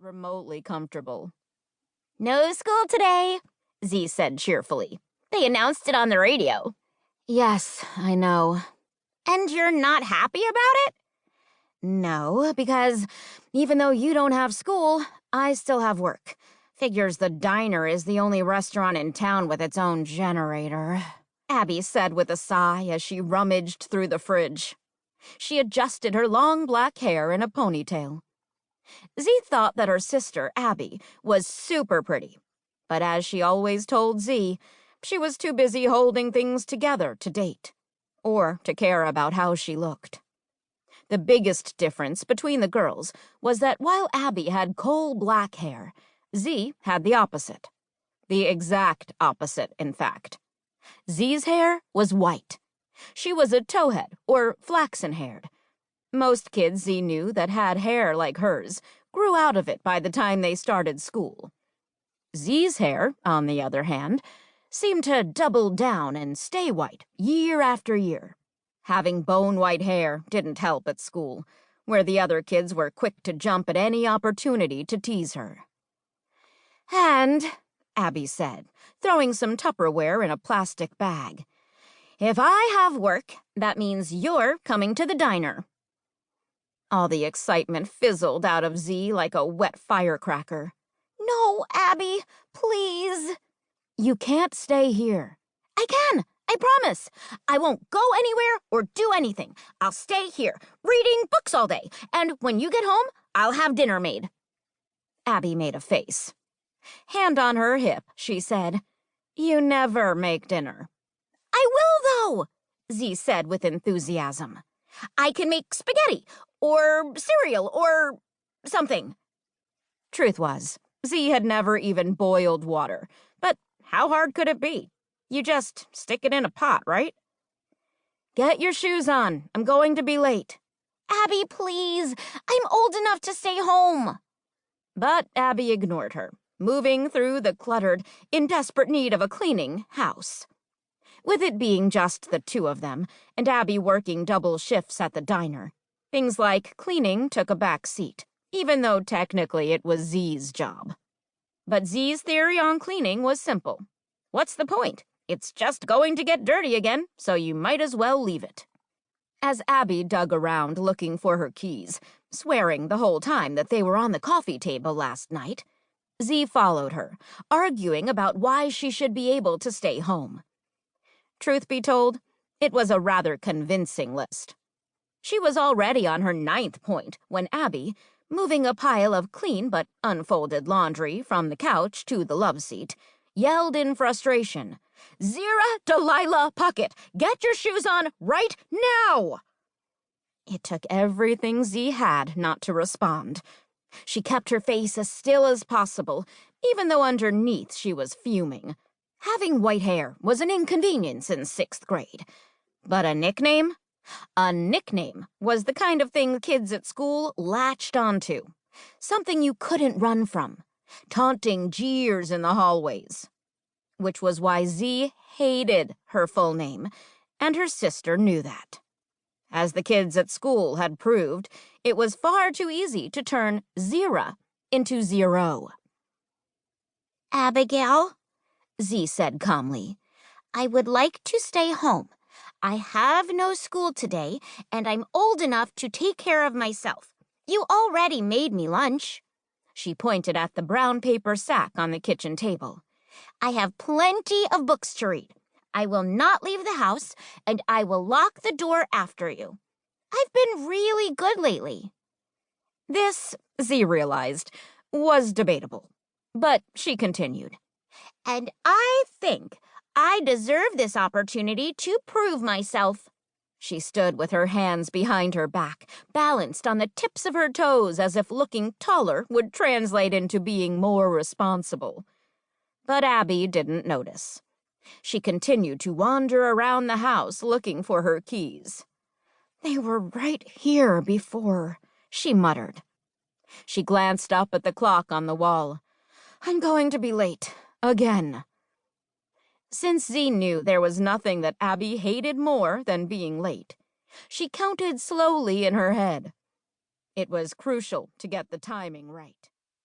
remotely comfortable. "No school today," Zee said cheerfully. "They announced it on the radio." "Yes, I know." "And you're not happy about it?" "No, because even though you don't have school, I still have work. Figures the diner is the only restaurant in town with its own generator," Abby said with a sigh as she rummaged through the fridge. She adjusted her long black hair in a ponytail. Zee thought that her sister, Abby, was super pretty, but as she always told Zee, she was too busy holding things together to date, or to care about how she looked. The biggest difference between the girls was that while Abby had coal-black hair, Zee had the opposite. The exact opposite, in fact. Zee's hair was white. She was a towhead, or flaxen-haired. Most kids Zee knew that had hair like hers grew out of it by the time they started school. Zee's hair, on the other hand, seemed to double down and stay white year after year. Having bone-white hair didn't help at school, where the other kids were quick to jump at any opportunity to tease her. "And," Abby said, throwing some Tupperware in a plastic bag, "if I have work, that means you're coming to the diner." All the excitement fizzled out of Zee like a wet firecracker. "No, Abby, please." "You can't stay here." "I can, I promise. I won't go anywhere or do anything. I'll stay here, reading books all day, and when you get home, I'll have dinner made." Abby made a face. Hand on her hip, she said, "You never make dinner." "I will, though," Zee said with enthusiasm. "I can make spaghetti, or cereal, or something." Truth was, Zee had never even boiled water, but how hard could it be? You just stick it in a pot, right? "Get your shoes on. I'm going to be late." "Abby, please. I'm old enough to stay home." But Abby ignored her, moving through the cluttered, in desperate need of a cleaning, house. With it being just the two of them, and Abby working double shifts at the diner, things like cleaning took a back seat, even though technically it was Zee's job. But Zee's theory on cleaning was simple. What's the point? It's just going to get dirty again, so you might as well leave it. As Abby dug around looking for her keys, swearing the whole time that they were on the coffee table last night, Zee followed her, arguing about why she should be able to stay home. Truth be told, it was a rather convincing list. She was already on her 9th point when Abby, moving a pile of clean but unfolded laundry from the couch to the love seat, yelled in frustration, "Zee Puckett, get your shoes on right now!" It took everything Zee had not to respond. She kept her face as still as possible, even though underneath she was fuming. Having white hair was an inconvenience in 6th grade. But a nickname? A nickname was the kind of thing kids at school latched onto. Something you couldn't run from. Taunting jeers in the hallways. Which was why Zee hated her full name, and her sister knew that. As the kids at school had proved, it was far too easy to turn Zera into Zero. "Abigail," Zee said calmly, "I would like to stay home. I have no school today, and I'm old enough to take care of myself. You already made me lunch." She pointed at the brown paper sack on the kitchen table. "I have plenty of books to read. I will not leave the house, and I will lock the door after you. I've been really good lately." This, Zee realized, was debatable. But she continued. "And I think I deserve this opportunity to prove myself." She stood with her hands behind her back, balanced on the tips of her toes as if looking taller would translate into being more responsible. But Abby didn't notice. She continued to wander around the house looking for her keys. "They were right here before," she muttered. She glanced up at the clock on the wall. "I'm going to be late. Again." Since Zee knew there was nothing that Abby hated more than being late, she counted slowly in her head. It was crucial to get the timing right.